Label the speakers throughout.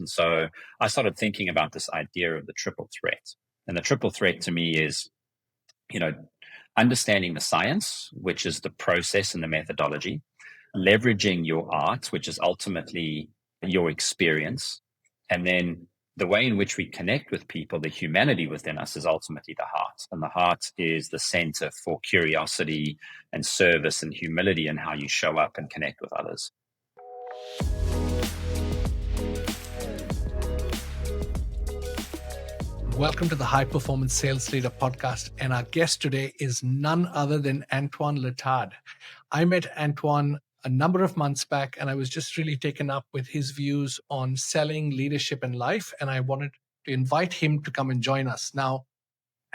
Speaker 1: And so I started thinking about this idea of the triple threat. And the triple threat to me is, understanding the science, which is the process and the methodology, leveraging your art, which is ultimately your experience, and then the way in which we connect with people, the humanity within us, is ultimately the heart. And the heart is the center for curiosity and service and humility and how you show up and connect with others.
Speaker 2: Welcome to the High Performance Sales Leader podcast. And our guest today is none other than Antoine LeTard. I met Antoine a number of months back, and I was just really taken up with his views on selling, leadership, and life. And I wanted to invite him to come and join us. Now,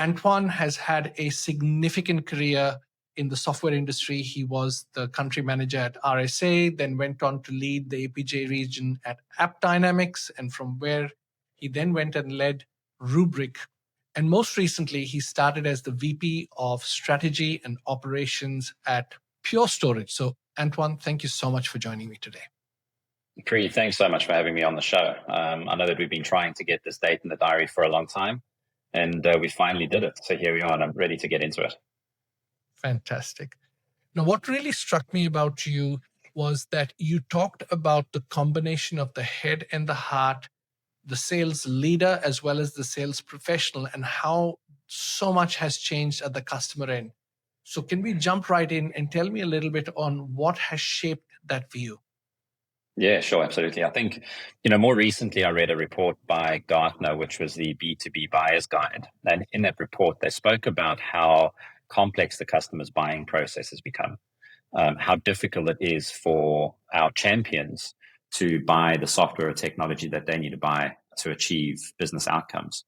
Speaker 2: Antoine has had a significant career in the software industry. He was the country manager at RSA, then went on to lead the APJ region at AppDynamics, and from where he then went and led Rubrik. And most recently, he started as the VP of Strategy and Operations at Pure Storage. So, Antoine, thank you so much for joining me today.
Speaker 1: Pree, thanks so much for having me on the show. I know that we've been trying to get this date in the diary for a long time, and we finally did it. So here we are, and I'm ready to get into it.
Speaker 2: Fantastic. Now, what really struck me about you was that you talked about the combination of the head and the heart, the sales leader as well as the sales professional, and how so much has changed at the customer end. So can we jump right in and tell me a little bit on what has shaped that view?
Speaker 1: Yeah, sure. Absolutely. I think, more recently I read a report by Gartner, which was the B2B buyer's guide. And in that report, they spoke about how complex the customer's buying process has become, how difficult it is for our champions to buy the software or technology that they need to buy to achieve business outcomes.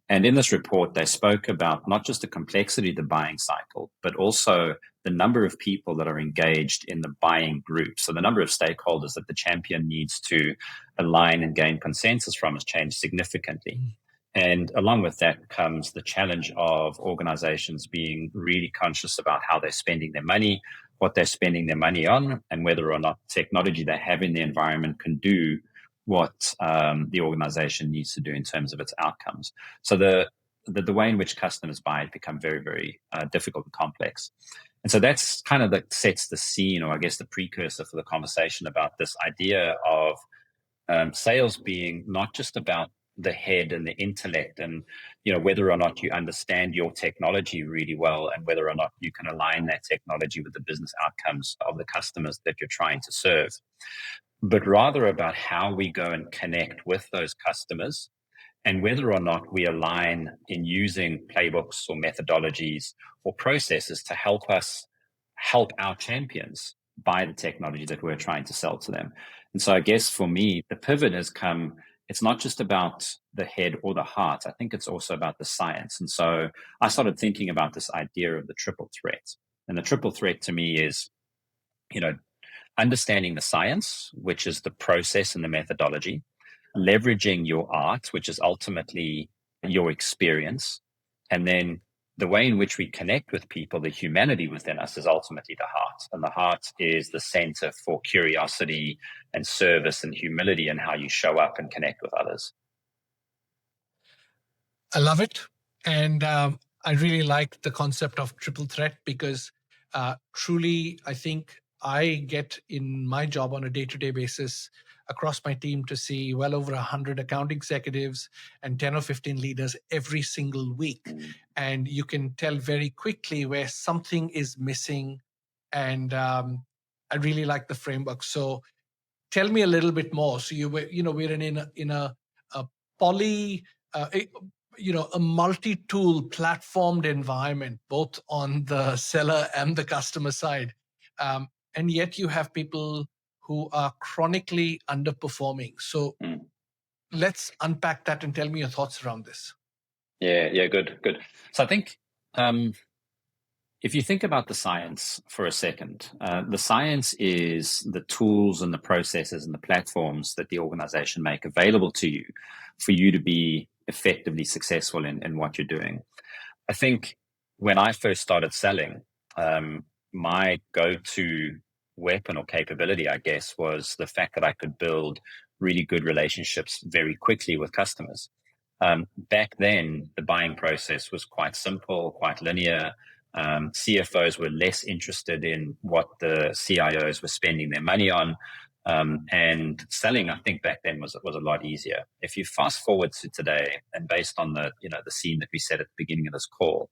Speaker 1: And in this report, they spoke about not just the complexity of the buying cycle, but also the number of people that are engaged in the buying group. So the number of stakeholders that the champion needs to align and gain consensus from has changed significantly. And along with that comes the challenge of organizations being really conscious about how they're spending their money, what they're spending their money on, and whether or not technology they have in the environment can do what the organization needs to do in terms of its outcomes. So the way in which customers buy it become very, very difficult and complex. And so that's kind of that sets the scene, or I guess the precursor for the conversation about this idea of sales being not just about the head and the intellect and, whether or not you understand your technology really well and whether or not you can align that technology with the business outcomes of the customers that you're trying to serve, but rather about how we go and connect with those customers and whether or not we align in using playbooks or methodologies or processes to help our champions buy the technology that we're trying to sell to them. And so I guess for me, the pivot has come, it's not just about the head or the heart. I think it's also about the science. And so I started thinking about this idea of the triple threat. And the triple threat to me is, understanding the science, which is the process and the methodology, leveraging your art, which is ultimately your experience, and then the way in which we connect with people, the humanity within us, is ultimately the heart. And the heart is the center for curiosity and service and humility and how you show up and connect with others.
Speaker 2: I love it. And I really like the concept of triple threat because truly, I think I get in my job on a day-to-day basis across my team to see well over 100 account executives and 10 or 15 leaders every single week. And you can tell very quickly where something is missing. And I really like the framework. So tell me a little bit more. So we're in a multi-tool platformed environment, both on the seller and the customer side. And yet you have people who are chronically underperforming. So let's unpack that and tell me your thoughts around this.
Speaker 1: Yeah, good. So I think if you think about the science for a second, the science is the tools and the processes and the platforms that the organization make available to you for you to be effectively successful in what you're doing. I think when I first started selling, my go-to weapon or capability, I guess, was the fact that I could build really good relationships very quickly with customers. Back then, the buying process was quite simple, quite linear. CFOs were less interested in what the CIOs were spending their money on. And selling, I think back then was a lot easier. If you fast forward to today, and based on the scene that we set at the beginning of this call,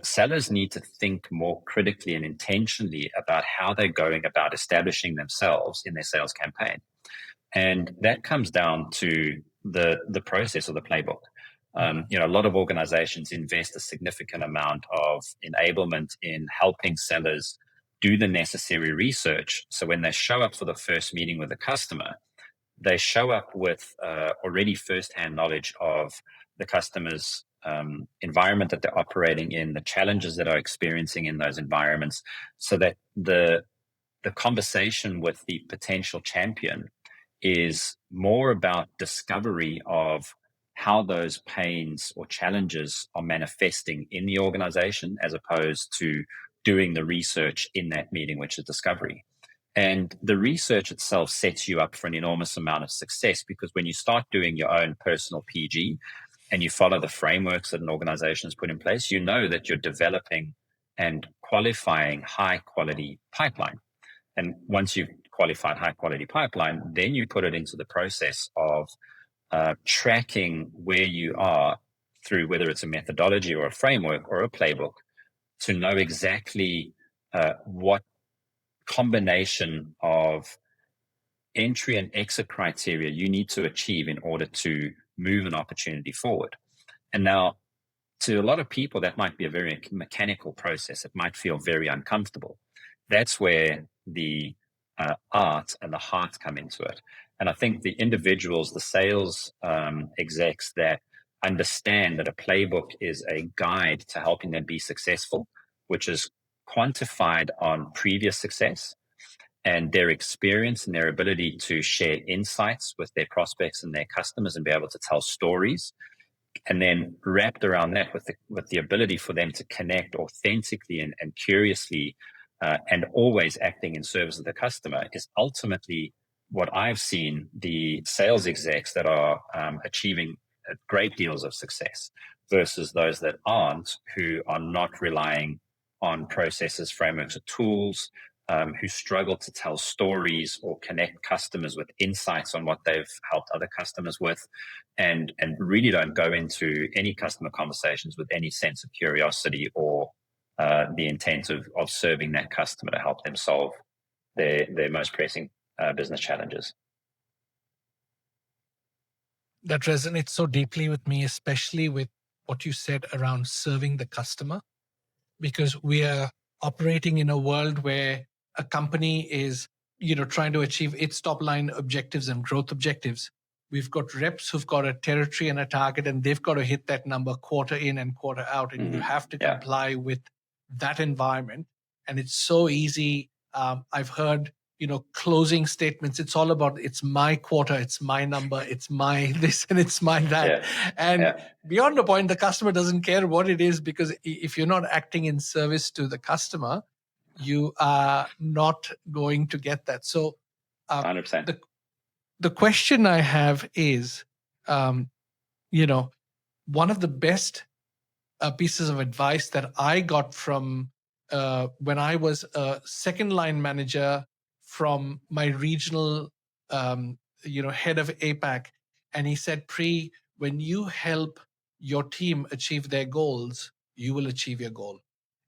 Speaker 1: sellers need to think more critically and intentionally about how they're going about establishing themselves in their sales campaign. And that comes down to the process or the playbook. A lot of organizations invest a significant amount of enablement in helping sellers do the necessary research. So when they show up for the first meeting with a customer, they show up with already firsthand knowledge of the customer's environment that they're operating in, the challenges that are experiencing in those environments, so that the conversation with the potential champion is more about discovery of how those pains or challenges are manifesting in the organization, as opposed to doing the research in that meeting, which is discovery. And the research itself sets you up for an enormous amount of success, because when you start doing your own personal PG and you follow the frameworks that an organization has put in place, you know that you're developing and qualifying high quality pipeline. And once you've qualified high quality pipeline, then you put it into the process of tracking where you are through, whether it's a methodology or a framework or a playbook, to know exactly what combination of entry and exit criteria you need to achieve in order to move an opportunity forward. And now, to a lot of people, that might be a very mechanical process. It might feel very uncomfortable. That's where the art and the heart come into it. And I think the individuals, the sales execs that understand that a playbook is a guide to helping them be successful, which is quantified on previous success and their experience and their ability to share insights with their prospects and their customers and be able to tell stories. And then wrapped around that with the ability for them to connect authentically and curiously and always acting in service of the customer, is ultimately what I've seen the sales execs that are achieving great deals of success versus those that aren't, who are not relying on processes, frameworks, or tools, who struggle to tell stories or connect customers with insights on what they've helped other customers with, and really don't go into any customer conversations with any sense of curiosity or the intent of serving that customer to help them solve their most pressing business challenges.
Speaker 2: That resonates so deeply with me, especially with what you said around serving the customer, because we are operating in a world where a company is, trying to achieve its top line objectives and growth objectives. We've got reps who've got a territory and a target, and they've got to hit that number quarter in and quarter out. And you have to comply with that environment. And it's so easy. I've heard, closing statements. It's all about, it's my quarter, it's my number, it's my this, and it's my that. Beyond the point, the customer doesn't care what it is, because if you're not acting in service to the customer, you are not going to get that. So
Speaker 1: 100%.
Speaker 2: The question I have is, one of the best pieces of advice that I got from when I was a second line manager from my regional, head of APAC. And he said, Pree, when you help your team achieve their goals, you will achieve your goal.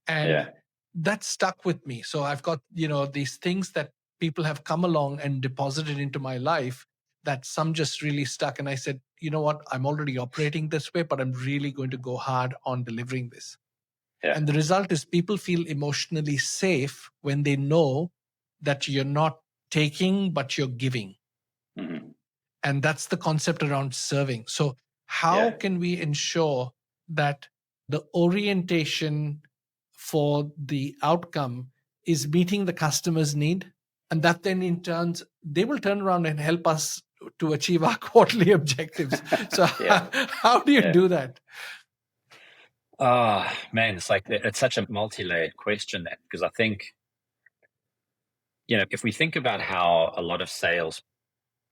Speaker 2: And that stuck with me. So I've got, these things that people have come along and deposited into my life, that some just really stuck. And I said, you know what, I'm already operating this way, but I'm really going to go hard on delivering this. And the result is people feel emotionally safe when they know that you're not taking, but you're giving. And that's the concept around serving. So how can we ensure that the orientation for the outcome is meeting the customer's need, and that then in turn, they will turn around and help us to achieve our quarterly objectives? So how do you do that?
Speaker 1: Oh, man, it's such a multi-layered question, because I think, if we think about how a lot of sales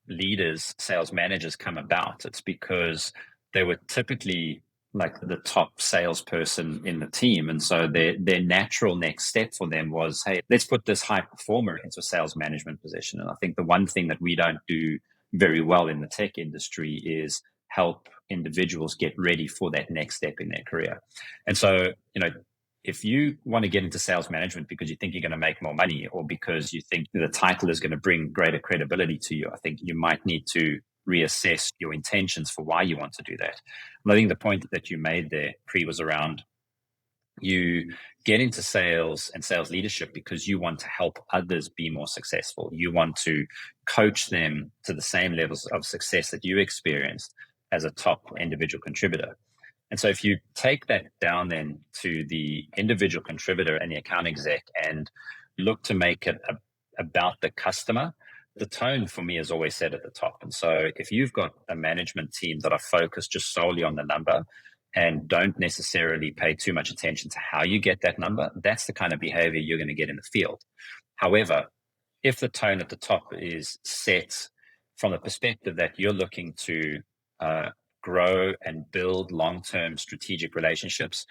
Speaker 1: leaders, sales managers come about, it's because they were typically like the top salesperson in the team. And so their natural next step for them was, hey, let's put this high performer into a sales management position. And I think the one thing that we don't do very well in the tech industry is help individuals get ready for that next step in their career. And so, if you want to get into sales management because you think you're going to make more money or because you think the title is going to bring greater credibility to you, I think you might need to reassess your intentions for why you want to do that. And I think the point that you made there, Pree, was around you get into sales and sales leadership because you want to help others be more successful. You want to coach them to the same levels of success that you experienced as a top individual contributor. And so if you take that down then to the individual contributor and the account exec and look to make it about the customer, the tone for me is always set at the top. And so if you've got a management team that are focused just solely on the number and don't necessarily pay too much attention to how you get that number, that's the kind of behavior you're going to get in the field. However, if the tone at the top is set from the perspective that you're looking to grow and build long-term strategic relationships,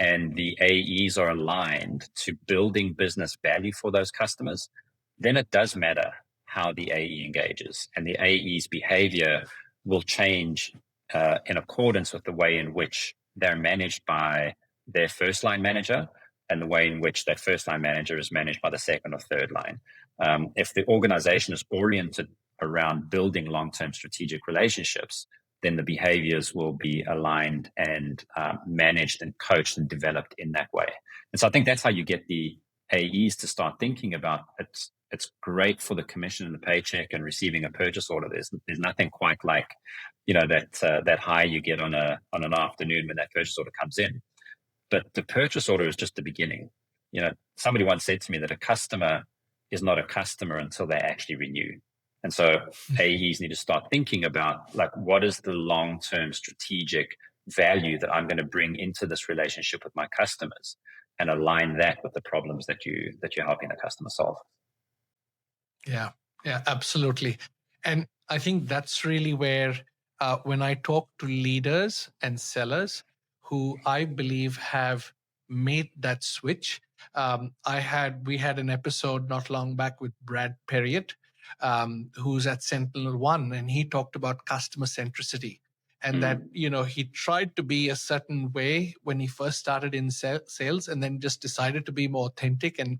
Speaker 1: and the AEs are aligned to building business value for those customers, then it does matter how the AE engages, and the AE's behavior will change in accordance with the way in which they're managed by their first line manager and the way in which that first line manager is managed by the second or third line. If the organization is oriented around building long-term strategic relationships, then the behaviors will be aligned and managed and coached and developed in that way. And so I think that's how you get the AEs to start thinking about it's great for the commission and the paycheck and receiving a purchase order. There's nothing quite like, that high you get on an afternoon when that purchase order comes in. But the purchase order is just the beginning. Somebody once said to me that a customer is not a customer until they actually renew. And so AEs need to start thinking about what is the long-term strategic value that I'm going to bring into this relationship with my customers, and align that with the problems that you're helping the customer solve.
Speaker 2: Yeah, absolutely. And I think that's really where when I talk to leaders and sellers who I believe have made that switch, we had an episode not long back with Brad Perriott, who's at SentinelOne, and he talked about customer centricity. And that, he tried to be a certain way when he first started in sales, and then just decided to be more authentic and,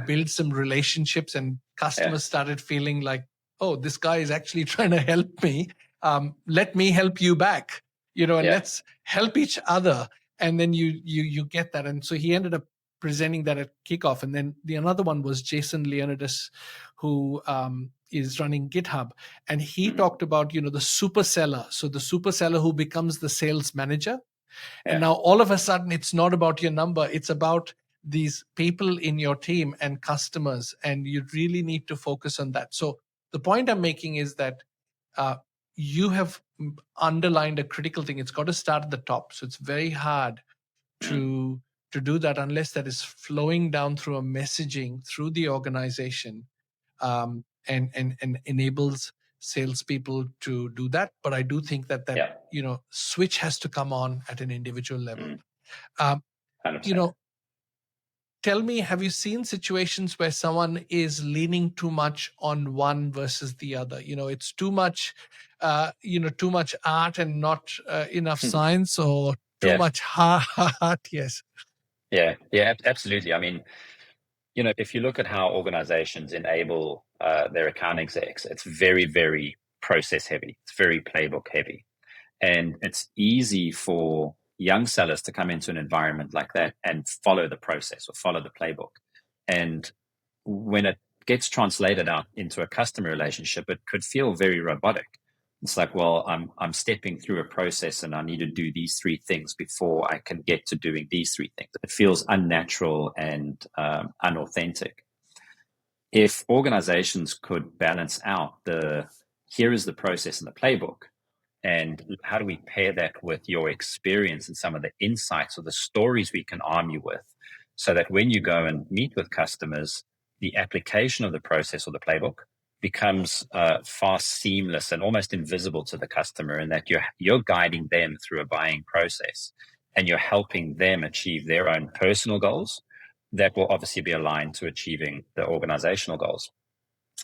Speaker 2: build some relationships, and customers started feeling like, oh, this guy is actually trying to help me. Let me help you back, and let's help each other. And then you get that. And so he ended up presenting that at kickoff. And then another one was Jason Leonidas, who is running GitHub. And he talked about, the super seller. So the super seller who becomes the sales manager. Yeah. And now all of a sudden, it's not about your number. It's about these people in your team and customers. And you really need to focus on that. So the point I'm making is that you have underlined a critical thing. It's got to start at the top. So it's very hard to do that unless that is flowing down through a messaging through the organization, and enables salespeople to do that. But I do think that switch has to come on at an individual level. Tell me, have you seen situations where someone is leaning too much on one versus the other? It's too much, too much art and not enough science, or too much heart? Yes.
Speaker 1: Yeah, absolutely. I mean, if you look at how organizations enable their account execs, it's very, very process heavy. It's very playbook heavy. And it's easy for young sellers to come into an environment like that and follow the process or follow the playbook. And when it gets translated out into a customer relationship, it could feel very robotic. It's like, well, I'm stepping through a process and I need to do these 3 things before I can get to doing these 3 things. It feels unnatural and unauthentic. If organizations could balance out here is the process and the playbook, and how do we pair that with your experience and some of the insights or the stories we can arm you with, so that when you go and meet with customers, the application of the process or the playbook becomes far seamless and almost invisible to the customer, and that you're guiding them through a buying process, and you're helping them achieve their own personal goals that will obviously be aligned to achieving the organizational goals.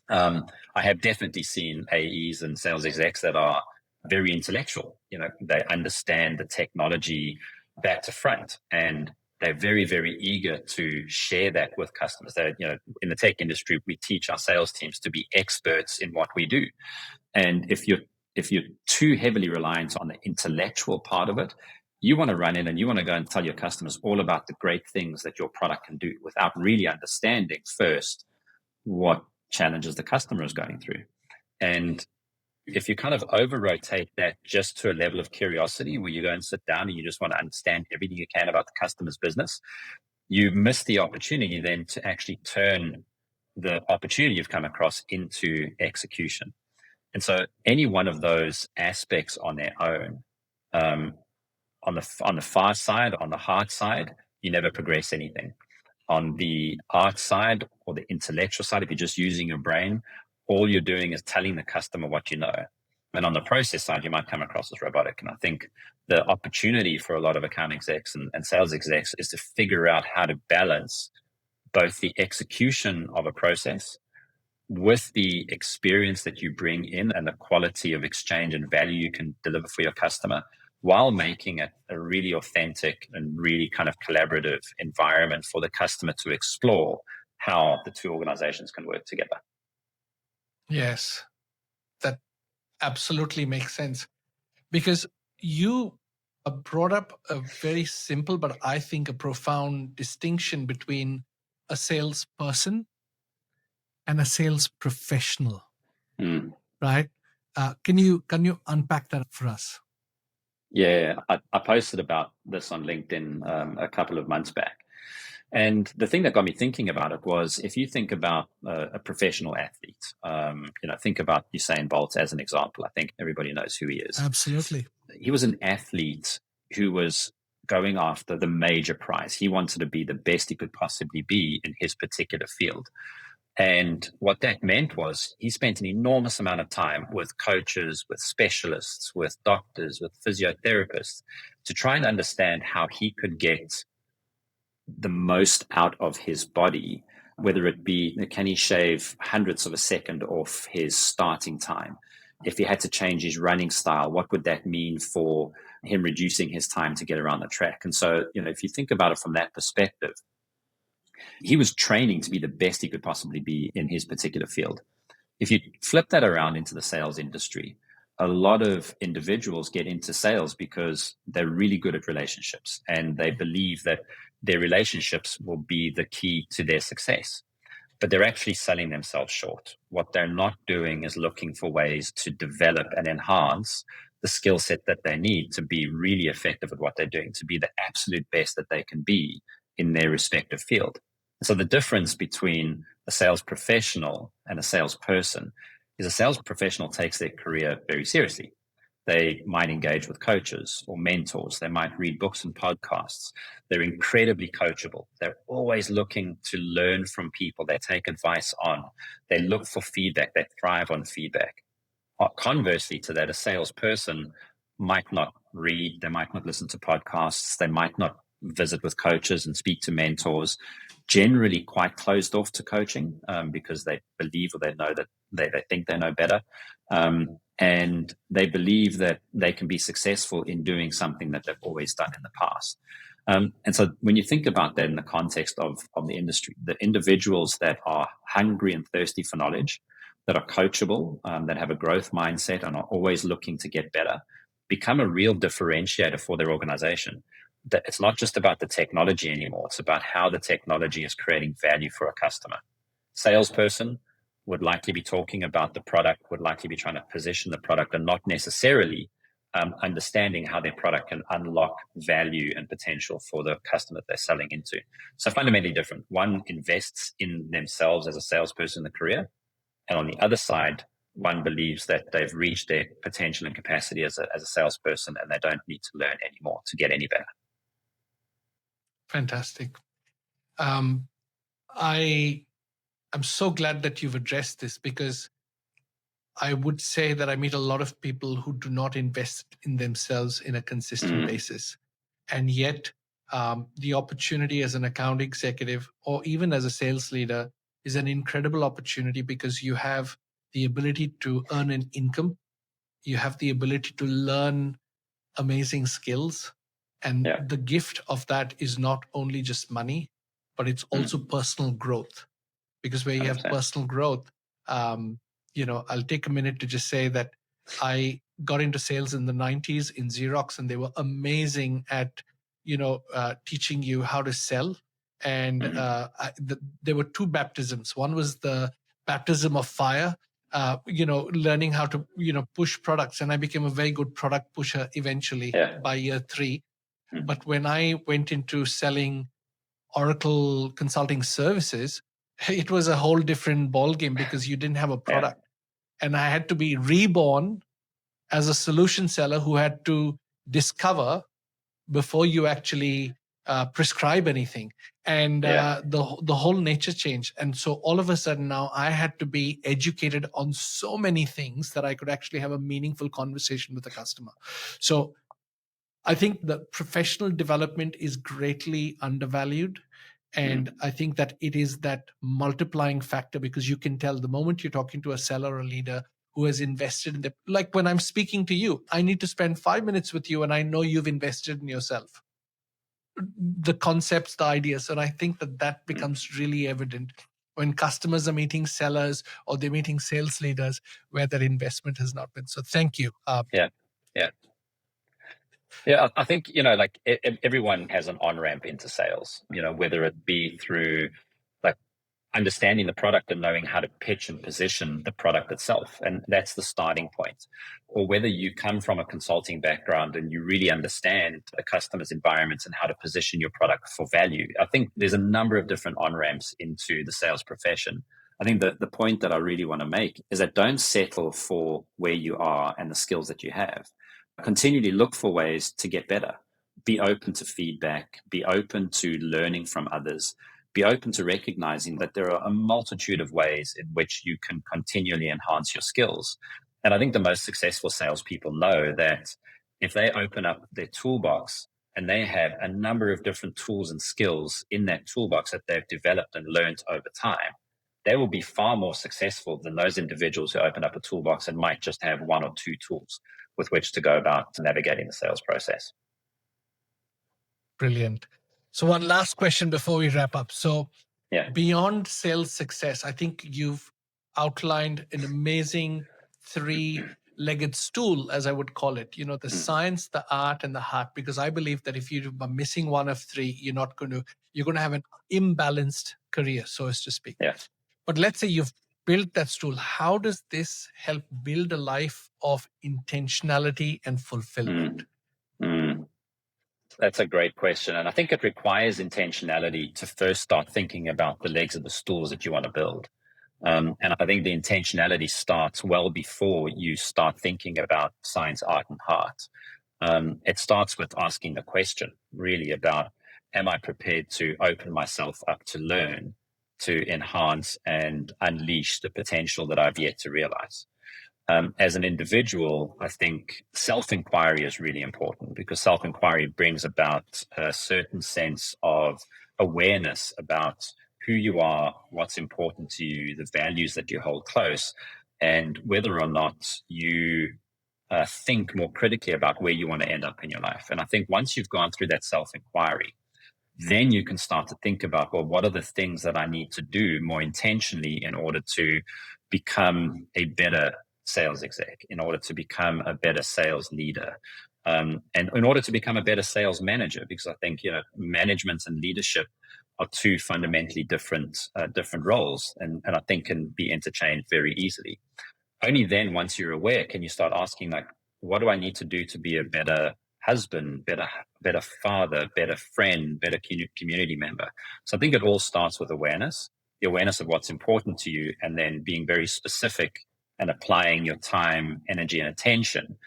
Speaker 1: I have definitely seen AEs and sales execs that are very intellectual. They understand the technology back to front, and they're very, very eager to share that with customers. In the tech industry, we teach our sales teams to be experts in what we do. And if you're too heavily reliant on the intellectual part of it, you want to run in and you want to go and tell your customers all about the great things that your product can do without really understanding first what challenges the customer is going through. And if you kind of over rotate that just to a level of curiosity where you go and sit down and you just want to understand everything you can about the customer's business, you miss the opportunity then to actually turn the opportunity you've come across into execution. And so any one of those aspects on their own, on the far side, on the hard side, you never progress anything. On the art side or the intellectual side, if you're just using your brain, all you're doing is telling the customer what you know. And on the process side, you might come across as robotic. And I think the opportunity for a lot of account execs and sales execs is to figure out how to balance both the execution of a process with the experience that you bring in and the quality of exchange and value you can deliver for your customer, while making it a really authentic and really kind of collaborative environment for the customer to explore how the two organizations can work together.
Speaker 2: Yes, that absolutely makes sense, because you brought up a very simple, but I think a profound distinction between a salesperson and a sales professional, right? Can you unpack that for us?
Speaker 1: Yeah, I posted about this on LinkedIn a couple of months back. And the thing that got me thinking about it was, if you think about a professional athlete, think about Usain Bolt as an example. I think everybody knows who he is.
Speaker 2: Absolutely.
Speaker 1: He was an athlete who was going after the major prize. He wanted to be the best he could possibly be in his particular field. And what that meant was he spent an enormous amount of time with coaches, with specialists, with doctors, with physiotherapists to try and understand how he could get the most out of his body, whether it be, can he shave hundredths of a second off his starting time? If he had to change his running style, what would that mean for him reducing his time to get around the track? And so, if you think about it from that perspective, he was training to be the best he could possibly be in his particular field. If you flip that around into the sales industry, a lot of individuals get into sales because they're really good at relationships and they believe that their relationships will be the key to their success. But they're actually selling themselves short. What they're not doing is looking for ways to develop and enhance the skill set that they need to be really effective at what they're doing, to be the absolute best that they can be in their respective field. So the difference between a sales professional and a salesperson is a sales professional takes their career very seriously. They might engage with coaches or mentors. They might read books and podcasts. They're incredibly coachable. They're always looking to learn from people. They take advice on. They look for feedback. They thrive on feedback. Conversely to that, a salesperson might not read. They might not listen to podcasts. They might not visit with coaches and speak to mentors. Generally quite closed off to coaching because they believe, or they know that they think they know better. And they believe that they can be successful in doing something that they've always done in the past. And so when you think about that in the context of the industry, the individuals that are hungry and thirsty for knowledge, that are coachable, that have a growth mindset and are always looking to get better, become a real differentiator for their organization. That it's not just about the technology anymore. It's about how the technology is creating value for a customer. Salesperson would likely be talking about the product, would likely be trying to position the product, and not necessarily understanding how their product can unlock value and potential for the customer that they're selling into. So fundamentally different. One invests in themselves as a salesperson in the career. And on the other side, one believes that they've reached their potential and capacity as a salesperson, and they don't need to learn anymore to get any better.
Speaker 2: Fantastic. I'm so glad that you've addressed this, because I would say that I meet a lot of people who do not invest in themselves in a consistent basis. And yet, the opportunity as an account executive or even as a sales leader is an incredible opportunity because you have the ability to earn an income. You have the ability to learn amazing skills. And the gift of that is not only just money, but it's also personal growth. Because where you have
Speaker 1: 100%.
Speaker 2: personal growth, I'll take a minute to just say that I got into sales in the 90s in Xerox, and they were amazing at, teaching you how to sell. And there were two baptisms. One was the baptism of fire, learning how to, push products. And I became a very good product pusher eventually by year 3. But when I went into selling Oracle consulting services, it was a whole different ballgame because you didn't have a product. And I had to be reborn as a solution seller who had to discover before you actually prescribe anything. And the whole nature changed. And so all of a sudden now I had to be educated on so many things that I could actually have a meaningful conversation with the customer. So I think the professional development is greatly undervalued. And I think that it is that multiplying factor because you can tell the moment you're talking to a seller or leader who has invested in the, like when I'm speaking to you, I need to spend 5 minutes with you and I know you've invested in yourself. The concepts, the ideas. And I think that becomes really evident when customers are meeting sellers or they're meeting sales leaders where that investment has not been. So thank you.
Speaker 1: Yeah, I think, everyone has an on-ramp into sales, whether it be through like understanding the product and knowing how to pitch and position the product itself. And that's the starting point. Or whether you come from a consulting background and you really understand the customer's environments and how to position your product for value. I think there's a number of different on-ramps into the sales profession. I think the point that I really want to make is that don't settle for where you are and the skills that you have. Continually look for ways to get better. Be open to feedback. Be open to learning from others. Be open to recognizing that there are a multitude of ways in which you can continually enhance your skills. And I think the most successful salespeople know that if they open up their toolbox and they have a number of different tools and skills in that toolbox that they've developed and learned over time, they will be far more successful than those individuals who open up a toolbox and might just have 1 or 2 tools with which to go about navigating the sales process.
Speaker 2: Brilliant. So one last question before we wrap up. So beyond sales success, I think you've outlined an amazing 3-legged stool, as I would call it, the science, the art, and the heart, because I believe that if you are missing one of 3, you're going to have an imbalanced career, so as to speak. But let's say you've built that stool. How does this help build a life of intentionality and fulfillment?
Speaker 1: That's a great question. And I think it requires intentionality to first start thinking about the legs of the stools that you want to build. And I think the intentionality starts well before you start thinking about science, art, and heart. It starts with asking the question really about, am I prepared to open myself up to learn, to enhance and unleash the potential that I've yet to realize? As an individual, I think self-inquiry is really important because self-inquiry brings about a certain sense of awareness about who you are, what's important to you, the values that you hold close, and whether or not you think more critically about where you want to end up in your life. And I think once you've gone through that self-inquiry, then you can start to think about, well, what are the things that I need to do more intentionally in order to become a better sales exec, in order to become a better sales leader, and in order to become a better sales manager, because I think, management and leadership are 2 fundamentally different roles, and I think can be interchanged very easily. Only then, once you're aware, can you start asking, like, what do I need to do to be a better husband, better father, better friend, better community member? So I think it all starts with awareness, the awareness of what's important to you, and then being very specific and applying your time, energy, and attention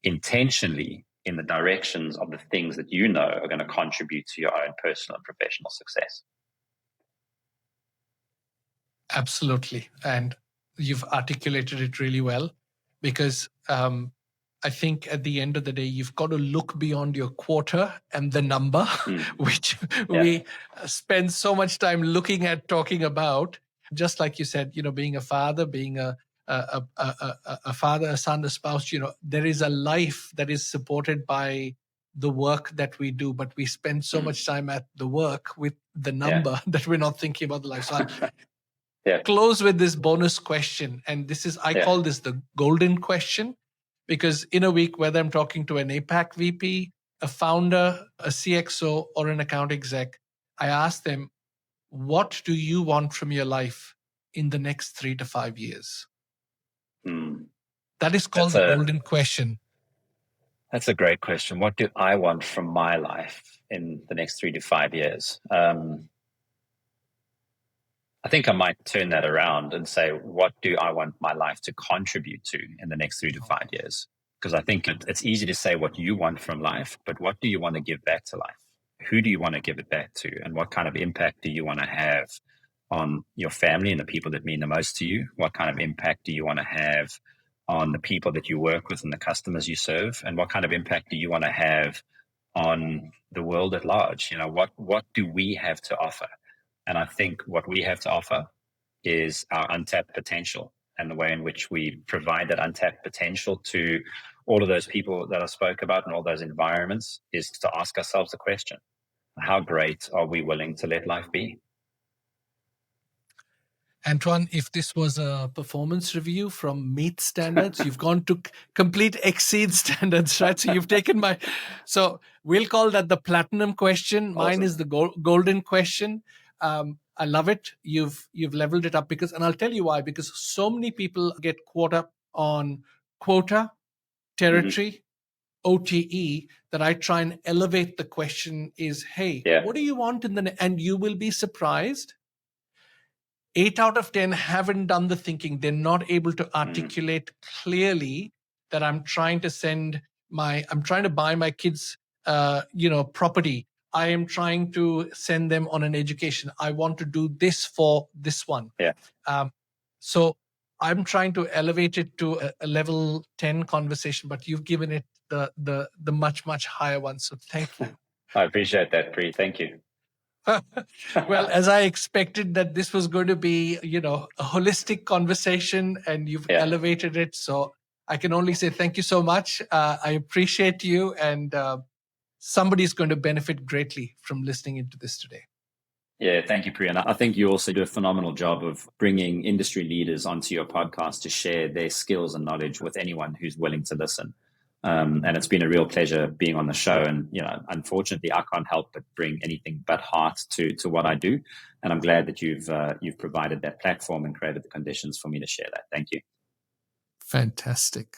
Speaker 1: intentionally in the directions of the things that you know are going to contribute to your own personal and professional success.
Speaker 2: Absolutely. And you've articulated it really well, because I think at the end of the day, you've got to look beyond your quarter and the number, which we spend so much time looking at, talking about. Just like you said, being a father, being a father, a son, a spouse, there is a life that is supported by the work that we do, but we spend so much time at the work with the number that we're not thinking about the life. So I'll close with this bonus question. And this is, I call this the golden question, because in a week, whether I'm talking to an APAC VP, a founder, a CXO, or an account exec, I ask them, what do you want from your life in the next 3 to 5 years? That is called the golden question.
Speaker 1: That's a great question. What do I want from my life in the next 3 to 5 years? I think I might turn that around and say, what do I want my life to contribute to in the next 3 to 5 years? Because I think it's easy to say what you want from life, but what do you want to give back to life? Who do you want to give it back to? And what kind of impact do you want to have on your family and the people that mean the most to you? What kind of impact do you want to have on the people that you work with and the customers you serve? And what kind of impact do you want to have on the world at large? What do we have to offer? And I think what we have to offer is our untapped potential, and the way in which we provide that untapped potential to all of those people that I spoke about and all those environments is to ask ourselves the question, how great are we willing to let life be?
Speaker 2: Antoine, if this was a performance review from meet standards, you've gone to complete exceed standards, right? So you've taken so we'll call that the platinum question. Awesome. Mine is the golden question. I love it. You've leveled it up, and I'll tell you why, because so many people get caught up on quota, territory, OTE, that I try and elevate the question is, hey, what do you want and you will be surprised. 8 out of 10 haven't done the thinking. They're not able to articulate clearly that I'm trying to buy my kids, property. I am trying to send them on an education. I want to do this for this one. So I'm trying to elevate it to a level 10 conversation, but you've given it the much, much higher one. So thank you.
Speaker 1: I appreciate that, Pree. Thank you.
Speaker 2: Well, as I expected that this was going to be, a holistic conversation, and you've elevated it. So I can only say thank you so much. I appreciate you, and somebody's going to benefit greatly from listening into this today.
Speaker 1: Yeah, thank you, Pree. And I think you also do a phenomenal job of bringing industry leaders onto your podcast to share their skills and knowledge with anyone who's willing to listen. And it's been a real pleasure being on the show. And, unfortunately, I can't help but bring anything but heart to what I do. And I'm glad that you've provided that platform and created the conditions for me to share that. Thank you.
Speaker 2: Fantastic.